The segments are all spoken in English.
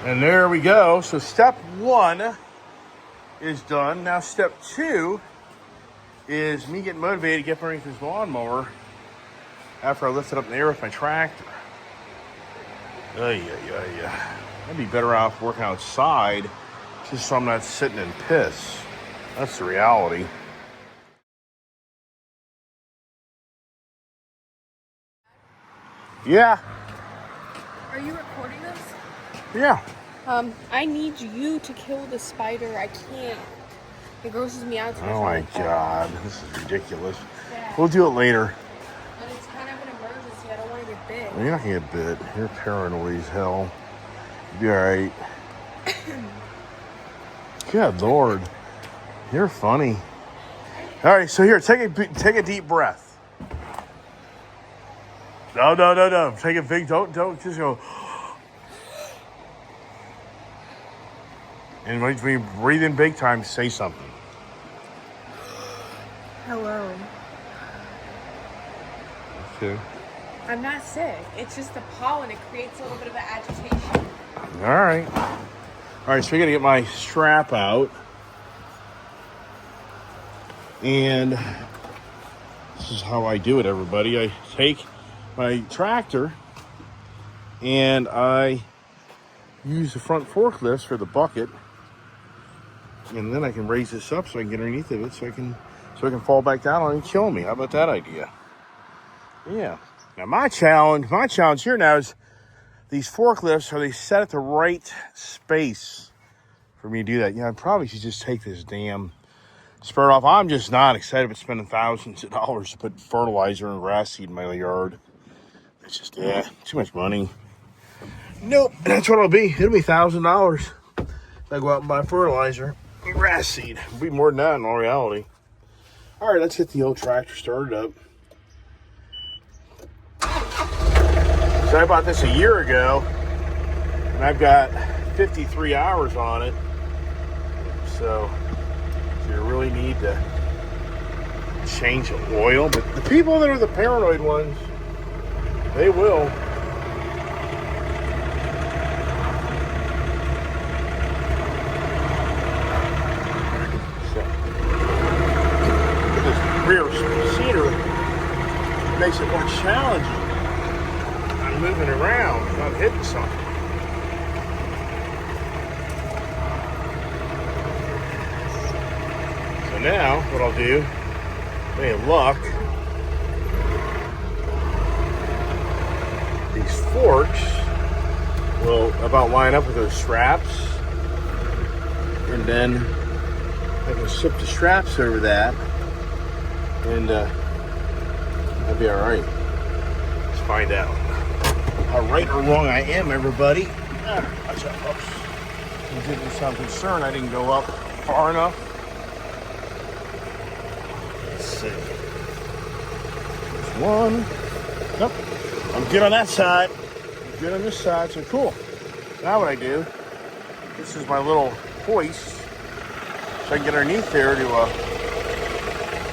And there we go. So step 1 is done. Now step 2 is me getting motivated to get underneath this lawnmower after I lift it up in the air with my tractor. I'd be better off working outside just so I'm not sitting in piss. That's the reality. Yeah. Are you recording this? Yeah. I need you to kill the spider. I can't. It grosses me out. Oh my God, this is ridiculous. Yeah. We'll do it later. But it's kind of an emergency. I don't want to get bit. You're not gonna get bit. You're paranoid as hell. You'll be alright. Good Lord. You're funny. Alright, so here, take a deep breath. No. Take a big, don't just go. And when you breathe in big time, say something. Hello. Okay. I'm not sick. It's just the pollen. It creates a little bit of an agitation. Alright, so we gotta get my strap out. And this is how I do it, everybody. I take my tractor and I use the front forklifts for the bucket. And then I can raise this up so I can get underneath of it so I can fall back down on it and kill me. How about that idea? Yeah. Now my challenge here now is these forklifts, are they set at the right space for me to do that? Yeah, I probably should just take this damn spur off. I'm just not excited about spending thousands of dollars to put fertilizer and grass seed in my yard. It's just, too much money. Nope, that's what it'll be. It'll be $1,000 if I go out and buy fertilizer and grass seed. It'll be more than that in all reality. All right, let's get the old tractor started up. So I bought this a year ago, and I've got 53 hours on it. So you really need to change the oil. But the people that are the paranoid ones, they will. Rear seater makes it more challenging. I'm moving around, not hitting something. So now, what I'll do, any luck, these forks will about line up with those straps, and then I can slip the straps over that. And that'll be all right. Let's find out how right or wrong I am, everybody. Watch out, folks. I'm getting some concern I didn't go up far enough. Let's see. There's one. Nope. I'm good on that side. I'm good on this side. So cool. Now what I do, this is my little hoist. So I can get underneath there to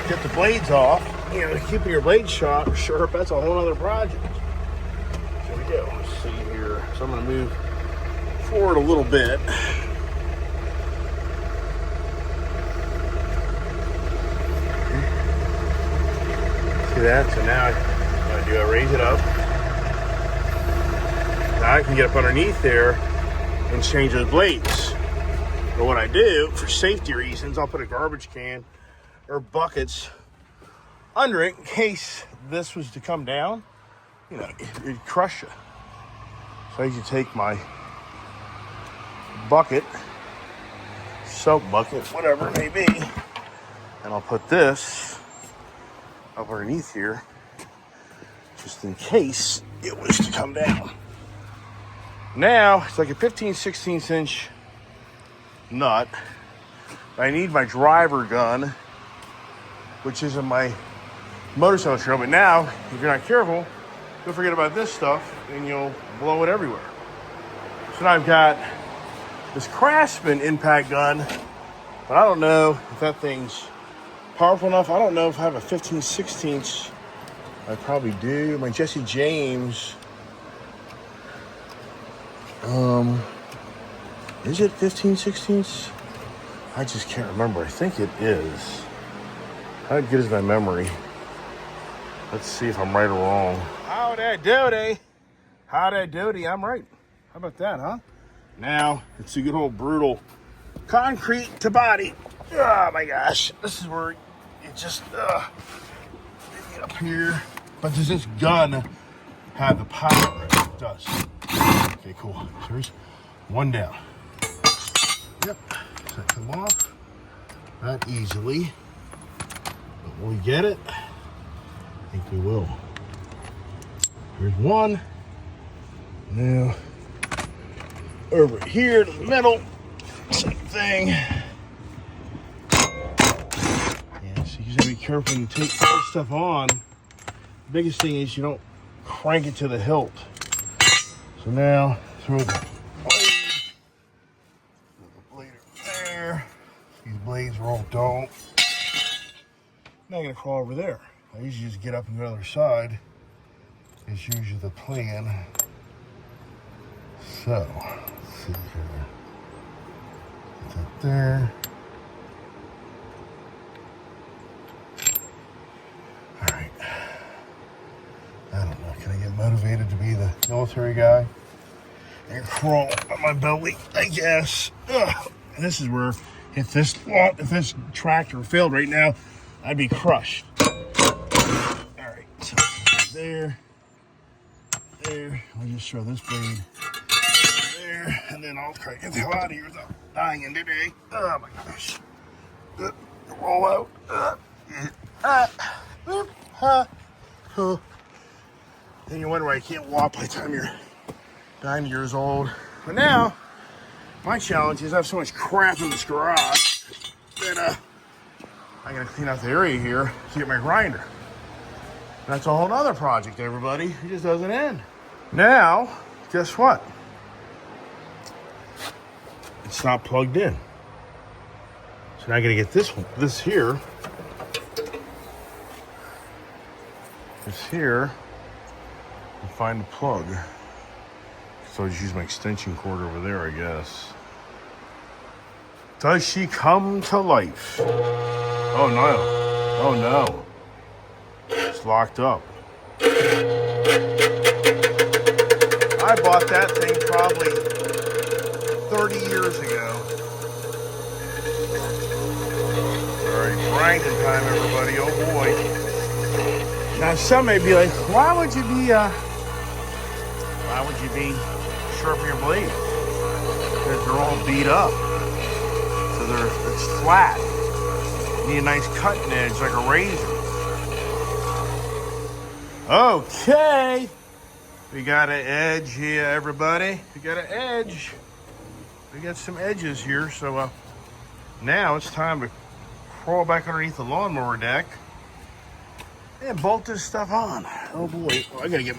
get the blades off. You know, keeping your blades sharp, that's a whole other project. So here we go. Let's see here. So I'm going to move forward a little bit. See that? So now what I raise it up. Now I can get up underneath there and change those blades. But what I do, for safety reasons, I'll put a garbage can or buckets under it in case this was to come down. You know, it'd crush you. So I usually take my bucket, soap bucket, whatever it may be, and I'll put this up underneath here just in case it was to come down. Now, it's like a 15/16 inch nut. I need my driver gun, which is in my motorcycle trail. But now, if you're not careful, you'll forget about this stuff and you'll blow it everywhere. So now I've got this Craftsman impact gun, but I don't know if that thing's powerful enough. I don't know if I have a 15/16. I probably do. My Jesse James Is it 15/16? I just can't remember. I think it is. How good is my memory? Let's see if I'm right or wrong. Howdy doody. Howdy doody. I'm right. How about that, huh? Now, it's a good old brutal concrete to body. Oh my gosh. This is where it just, get up here. But does this gun have the power? It does. Okay, cool. So here's one down. Yep. So that come off. Not easily. But will we get it? I think we will. Here's one. Now, over here to the middle. Same thing. Yeah, so you gotta be careful when you take this stuff on. The biggest thing is you don't crank it to the hilt. So now, throw the blade there. These blades are all dull. Now I'm gonna crawl over there. I usually just get up and go to the other side. It's usually the plan. So, let's see here. Put that there. Alright. I don't know. Can I get motivated to be the military guy? And crawl up my belly, I guess. Ugh. And this is where, if this tractor failed right now, I'd be crushed. Alright, so there. There. I'll just throw this blade there, and then I'll try to get the hell out of here without dying in today. Oh my gosh. Roll out. Then you wonder why you can't walk by the time you're 9 years old. But now, my challenge is I have so much crap in this garage that I gotta clean out the area here to get my grinder. That's a whole other project, everybody. It just doesn't end. Now, guess what? It's not plugged in. So now I gotta get this here. This here. And find the plug. So I'll just use my extension cord over there, I guess. Does she come to life? Oh no. Oh no. It's locked up. I bought that thing probably 30 years ago. Alright, grinding time, everybody. Oh boy. Now some may be like, why would you be sharpening your blade? Because they're all beat up. So it's flat. You need a nice cutting edge like a razor. Okay. We got an edge here, everybody. We got an edge. We got some edges here. So now it's time to crawl back underneath the lawnmower deck and bolt this stuff on. Oh boy. Well, I gotta get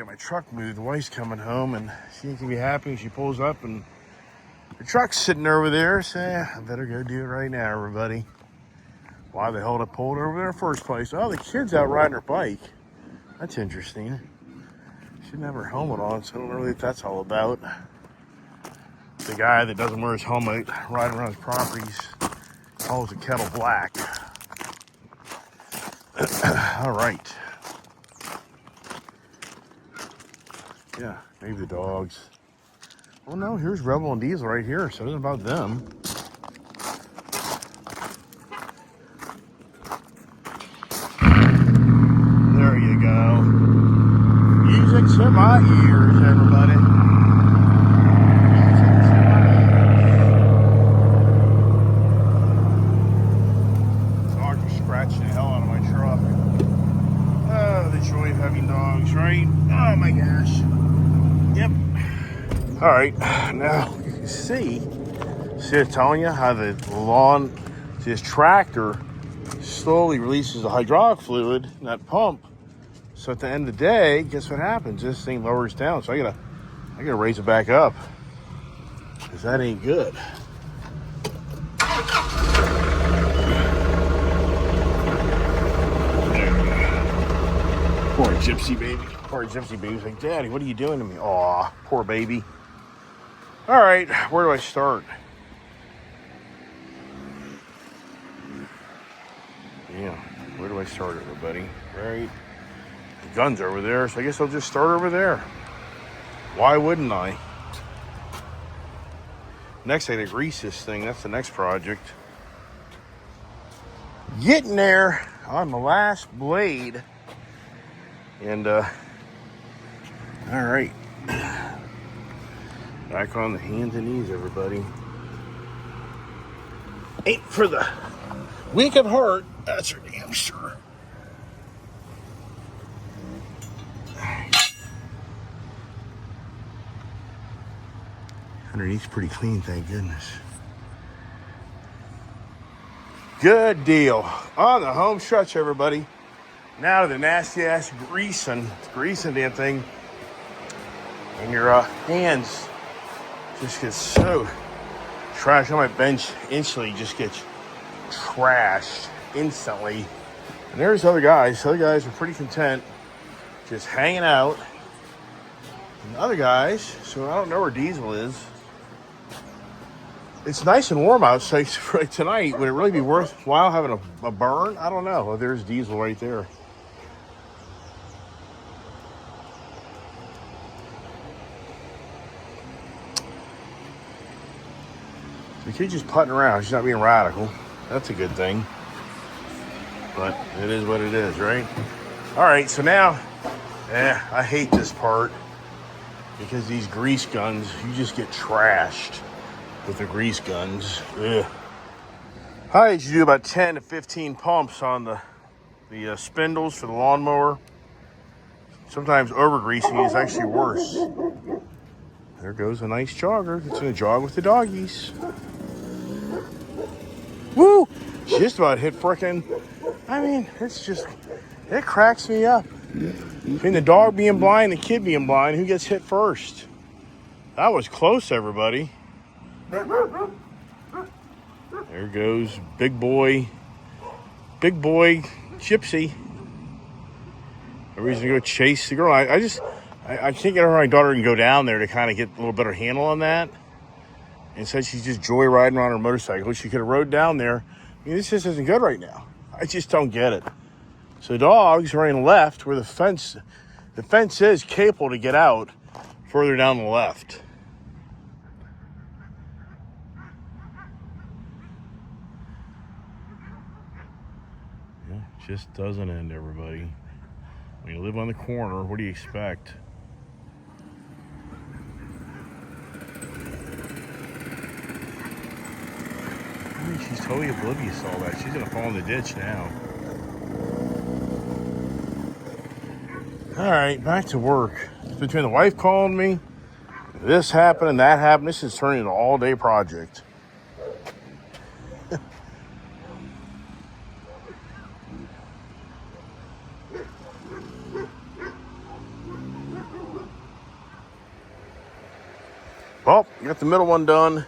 my truck moved. The wife's coming home and she ain't gonna be happy when she pulls up and the truck's sitting over there. So I better go do it right now, everybody. Why the hell did I pull it over there in the first place? Oh, the kid's out riding her bike. That's interesting. She didn't have her helmet on, so I don't know what that's all about. The guy that doesn't wear his helmet riding around his properties calls the kettle black. All right. Yeah, maybe the dogs. Oh no, here's Rebel and Diesel right here, so it isn't about them. There you go. Music to my ears, everybody. Music to my ears. Dogs are scratching the hell out of my truck. Oh, the joy of having dogs, right? Oh my gosh. Yep. All right, now you can see I'm telling you how the this tractor slowly releases the hydraulic fluid in that pump. So at the end of the day, guess what happens? This thing lowers down. So I gotta raise it back up. Cause that ain't good. Poor gypsy baby. Poor gypsy baby's like, Daddy, what are you doing to me? Aw, poor baby. All right, where do I start? Yeah, where do I start, everybody? Right, the gun's over there, so I guess I'll just start over there. Why wouldn't I? Next, I gotta grease this thing. That's the next project. Getting there on the last blade. And, all right. Back on the hands and knees, everybody. Ain't for the weak of heart, that's for damn sure. Underneath's pretty clean, thank goodness. Good deal. On the home stretch, everybody. Now to the nasty ass greasing damn thing. And your hands just get so trashed. On my bench instantly just gets trashed instantly. And there's other guys. Other guys are pretty content just hanging out. And other guys, so I don't know where Diesel is. It's nice and warm outside for tonight. Would it really be worthwhile having a burn? I don't know. Oh, there's Diesel right there. The kid's just putting around. She's not being radical. That's a good thing. But it is what it is, right? All right, so now, I hate this part because these grease guns, you just get trashed with the grease guns. Ugh. I usually do about 10 to 15 pumps on the spindles for the lawnmower. Sometimes over-greasing is actually worse. There goes a nice jogger. It's gonna jog with the doggies. Woo! Just about hit frickin'. I mean, it cracks me up. Between the dog being blind and the kid being blind, who gets hit first? That was close, everybody. There goes big boy Gypsy. A reason to go chase the girl. I can't get her and my daughter to go down there to kind of get a little better handle on that. Instead, she's just joyriding on her motorcycle. She could have rode down there. I mean, this just isn't good right now. I just don't get it. So the dog's running left where the fence is capable to get out further down the left. Yeah, it just doesn't end, everybody. When you live on the corner, what do you expect? I mean, she's totally oblivious to all that. She's gonna fall in the ditch now. All right, back to work. Between the wife calling me, this happened and that happened, this is turning into an all-day project. Well, got the middle one done.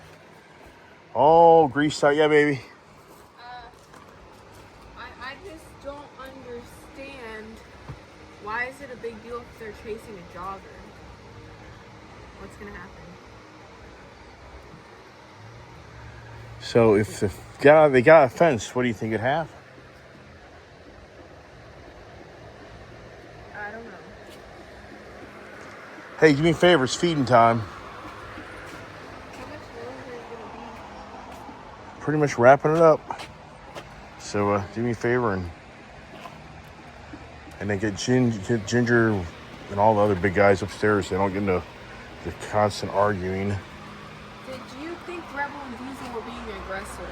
All greased out. Yeah, baby. I just don't understand. Why is it a big deal if they're chasing a jogger? What's gonna happen? So if they got a fence, what do you think would happen? I don't know. Hey, do me a favor. It's feeding time. How much longer is it gonna be? Pretty much wrapping it up. So do me a favor and then get Ginger and all the other big guys upstairs. They don't get into the constant arguing. Did you think Rebel and Diesel were being aggressive?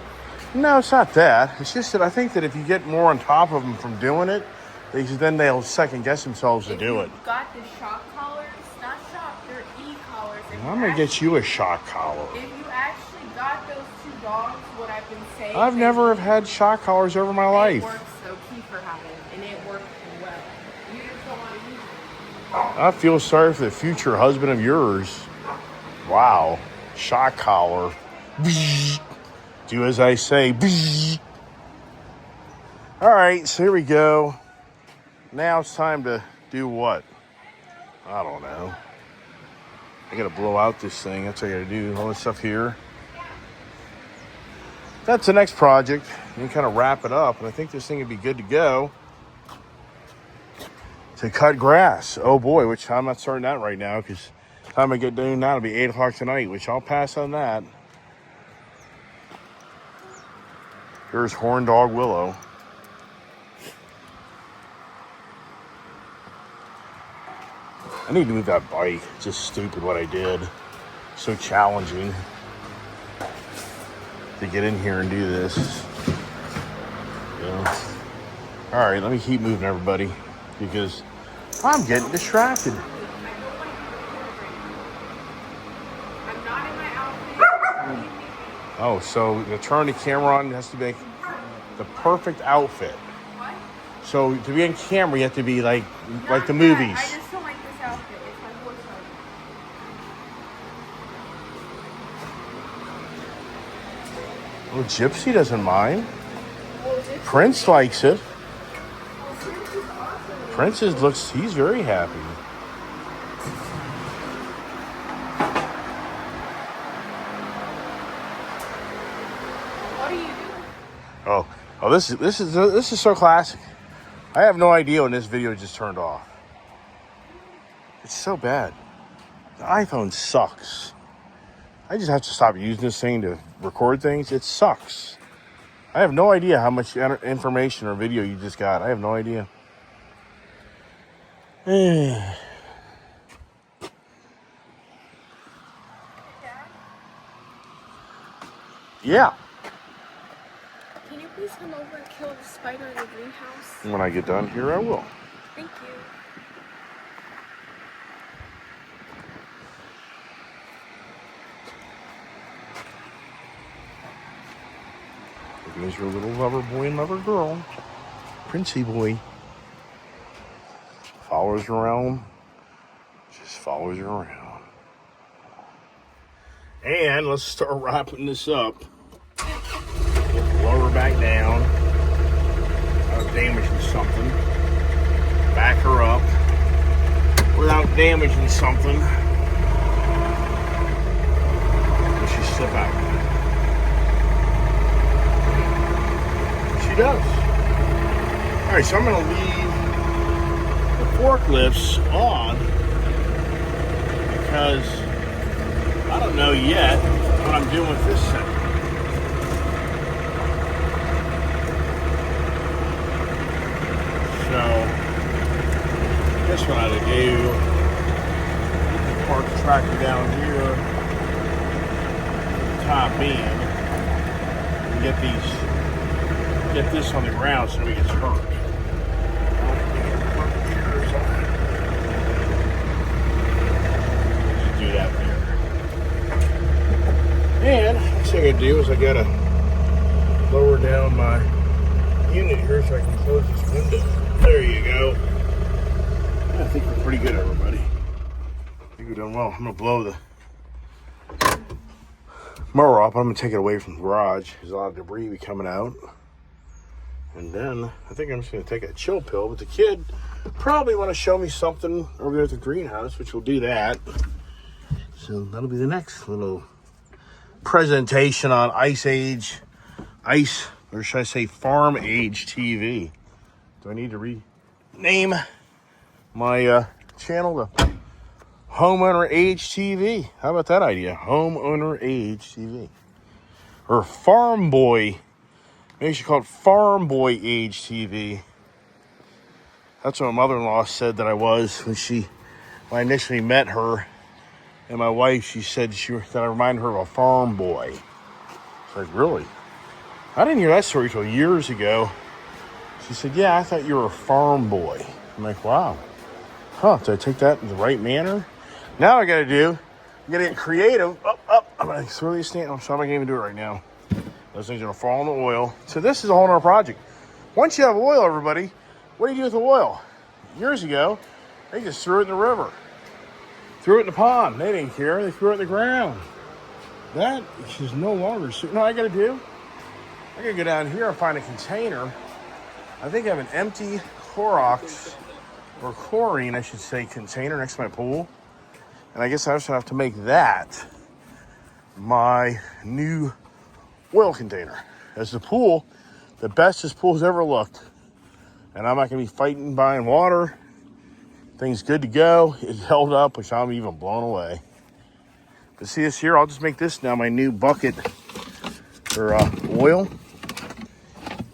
No, it's not that. It's just that I think that if you get more on top of them from doing it, then they'll second guess themselves to do it. Got the shock collars, not shock, they're e-collars. I'm gonna get you a shock collar. If you actually got those two dogs, what I've been saying. I've never have had shock collars over my life. It works though, Kiefer had it, and it worked well. You just don't want to use it. I feel sorry for the future husband of yours. Wow. Shock collar. Do as I say. All right, so here we go. Now it's time to do what? I don't know. I gotta blow out this thing. That's what I gotta do. All this stuff here. That's the next project. You kind of wrap it up, and I think this thing would be good to go to cut grass. Oh boy, which I'm not starting that right now because the time I get done now, it'll be 8 o'clock tonight, which I'll pass on that. Here's Horn Dog Willow. I need to move that bike. It's just stupid what I did. So challenging to get in here and do this. Yeah. All right, let me keep moving, everybody, because I'm getting distracted. I'm not in my outfit. Oh, so to turn the camera on, it has to be the perfect outfit. What? So to be on camera, you have to be like Not the that. movies. I just don't like this outfit. It's my voice outfit. Well, Gypsy doesn't mind. Well, this Prince likes it. Prince is awesome. Prince he's very happy. What are you doing? Oh, this is so classic. I have no idea when this video just turned off. It's so bad. The iPhone sucks. I just have to stop using this thing to record things. It sucks. I have no idea how much information or video you just got. I have no idea. Dad? Yeah. Can you please come over and kill the spider in the greenhouse? When I get done here, I will. Thank you. There's your little lover boy and lover girl. Princey boy. Follows her around. Just follows her around. And let's start wrapping this up. Lower her back down. Without damaging something. Back her up. Without damaging something. Does she slip out? She does. Alright, so I'm going to leave the forklifts on because I don't know yet what I'm doing with this thing. So, I guess what I ought to do, park the tractor down here for the time being and get this on the ground so nobody gets hurt. Just do that there. And next thing I do is I gotta lower down my unit here so I can close this window. There you go. I think we're pretty good, everybody. I think we're doing well. I'm gonna blow the mower up. I'm gonna take it away from the garage. There's a lot of debris be coming out. And then I think I'm just gonna take a chill pill, but the kid probably want to show me something over there at the greenhouse, which we'll do that. So that'll be the next little presentation on or should I say farm age TV. Do I need to rename my channel to Homeowner Age TV? How about that idea? Homeowner Age TV. Or Farm Boy. Maybe you should call it Farm Boy Age TV. That's what my mother-in-law said that I was when I initially met her. And my wife, she said that I reminded her of a farm boy. It's like, really? I didn't hear that story till years ago. She said, yeah, I thought you were a farm boy. I'm like, wow. Huh, did I take that in the right manner? Now I gotta get creative. I'm gonna throw these things. I'm sorry, I can't even do it right now. Those things are gonna fall in the oil. So this is a whole nother project. Once you have oil, everybody, what do you do with the oil? Years ago, they just threw it in the river. Threw it in the pond. They didn't care. They threw it in the ground. That is no longer. You know what I gotta do? I gotta go down here and find a container. I think I have an empty Clorox, or chlorine, I should say, container next to my pool. And I guess I just have to make that my new oil container. As the pool, the best this pool's ever looked. And I'm not going to be fighting buying water. Thing's good to go. It held up, which I'm even blown away. But see this here? I'll just make this now my new bucket for oil.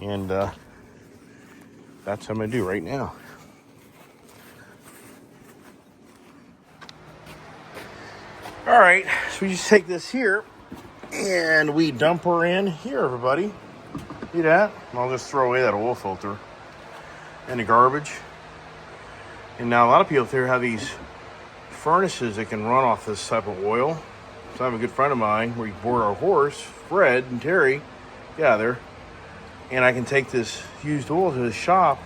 And that's what I'm going to do right now. All right, so we just take this here and we dump her in here, everybody. See that? I'll just throw away that oil filter in the garbage. And now a lot of people out there have these furnaces that can run off this type of oil. So I have a good friend of mine where he bored our horse, Fred and Terry, there. And I can take this used oil to the shop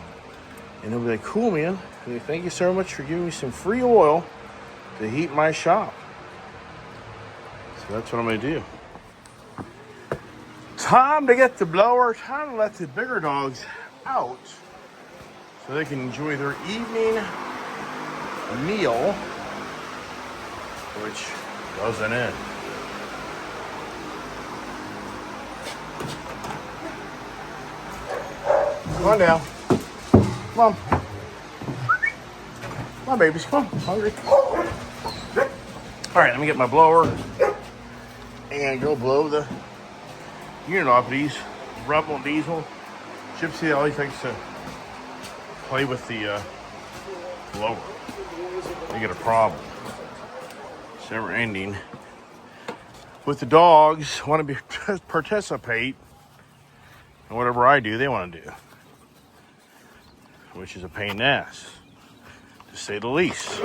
and they'll be like, cool, man. Like, thank you so much for giving me some free oil to heat my shop. So that's what I'm going to do. Time to get the blower. Time to let the bigger dogs out so they can enjoy their evening meal, which doesn't end. Come on down. Come on. Come on, babies. Come on. Hungry. All right, let me get my blower and go blow the unit off these Rebel diesel. Gypsy always likes to play with the blower. They get a problem. It's never ending. With the dogs, want to participate in whatever I do, they want to do, which is a pain in the ass, to say the least.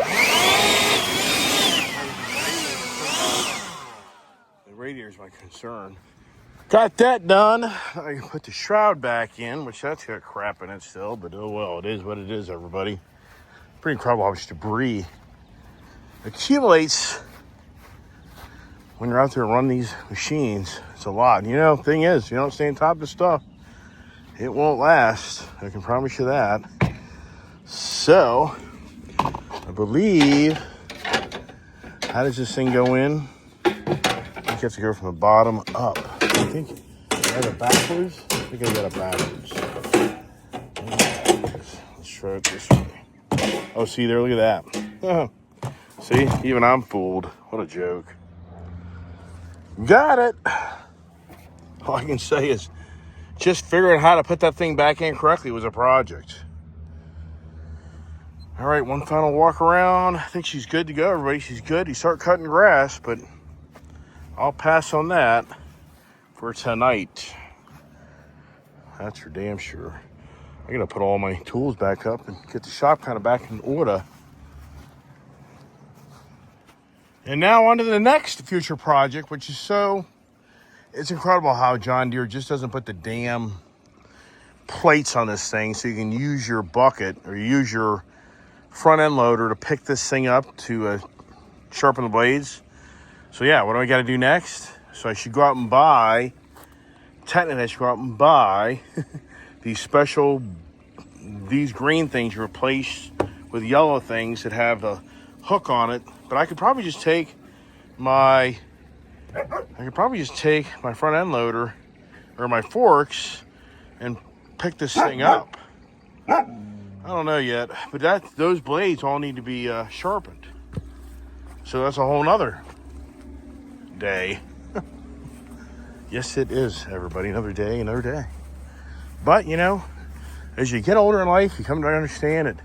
The radiator is my concern. Got that done. I can put the shroud back in, which that's got crap in it still, but oh well, it is what it is, everybody. Pretty incredible how much debris accumulates when you're out there running these machines. It's a lot. And, the thing is, if you don't stay on top of the stuff, it won't last. I can promise you that. So, I believe, how does this thing go in? I think you have to go from the bottom up. I think I got it backwards. I think I got it backwards. Let's try it this way. Oh, see there, look at that. See, even I'm fooled. What a joke. Got it. All I can say is just figuring out how to put that thing back in correctly was a project. All right, one final walk around. I think she's good to go, everybody. She's good. You start cutting grass, but I'll pass on that for tonight. That's for damn sure. I gotta put all my tools back up and get the shop kind of back in order. And now on to the next future project, which is it's incredible how John Deere just doesn't put the damn plates on this thing so you can use your bucket or use your front end loader to pick this thing up to sharpen the blades. So yeah, what do I got to do next? So I should go out and buy, technically I should go out and buy these green things you replace with yellow things that have a hook on it. But I could probably just take my front end loader or my forks and pick this thing up. I don't know yet, but those blades all need to be sharpened. So that's a whole nother day. Yes, it is, everybody. Another day, another day. But, as you get older in life, you come to understand that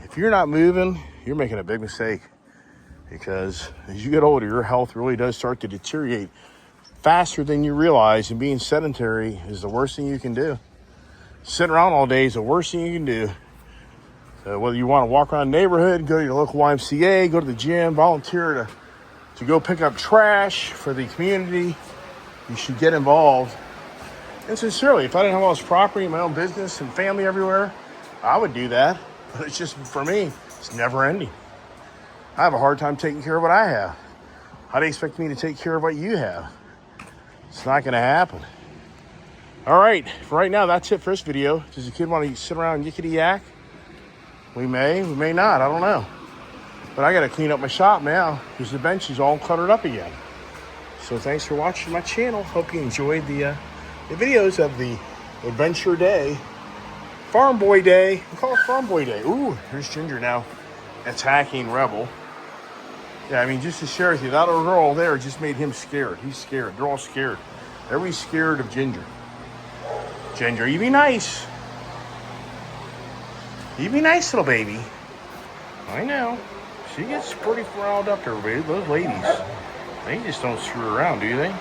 if you're not moving, you're making a big mistake. Because as you get older, your health really does start to deteriorate faster than you realize. And being sedentary is the worst thing you can do. Sitting around all day is the worst thing you can do. So whether you want to walk around the neighborhood, go to your local YMCA, go to the gym, volunteer to go pick up trash for the community, you should get involved. And sincerely, if I didn't have all this property, my own business and family everywhere, I would do that. But it's just, for me, it's never ending. I have a hard time taking care of what I have. How do you expect me to take care of what you have? It's not going to happen. All right, for right now, that's it for this video. Does the kid want to sit around and yickety yak? We may not, I don't know. But I got to clean up my shop now because the bench is all cluttered up again. So thanks for watching my channel. Hope you enjoyed the videos of the Adventure Day, Farm Boy Day. We call it Farm Boy Day. Ooh, here's Ginger now attacking Rebel. Yeah, I mean, just to share with you, that little girl there just made him scared. He's scared. They're all scared. Everybody's scared of Ginger. Ginger, you be nice. You be nice, little baby. I know. She gets pretty riled up, everybody. Those ladies, they just don't screw around, do they?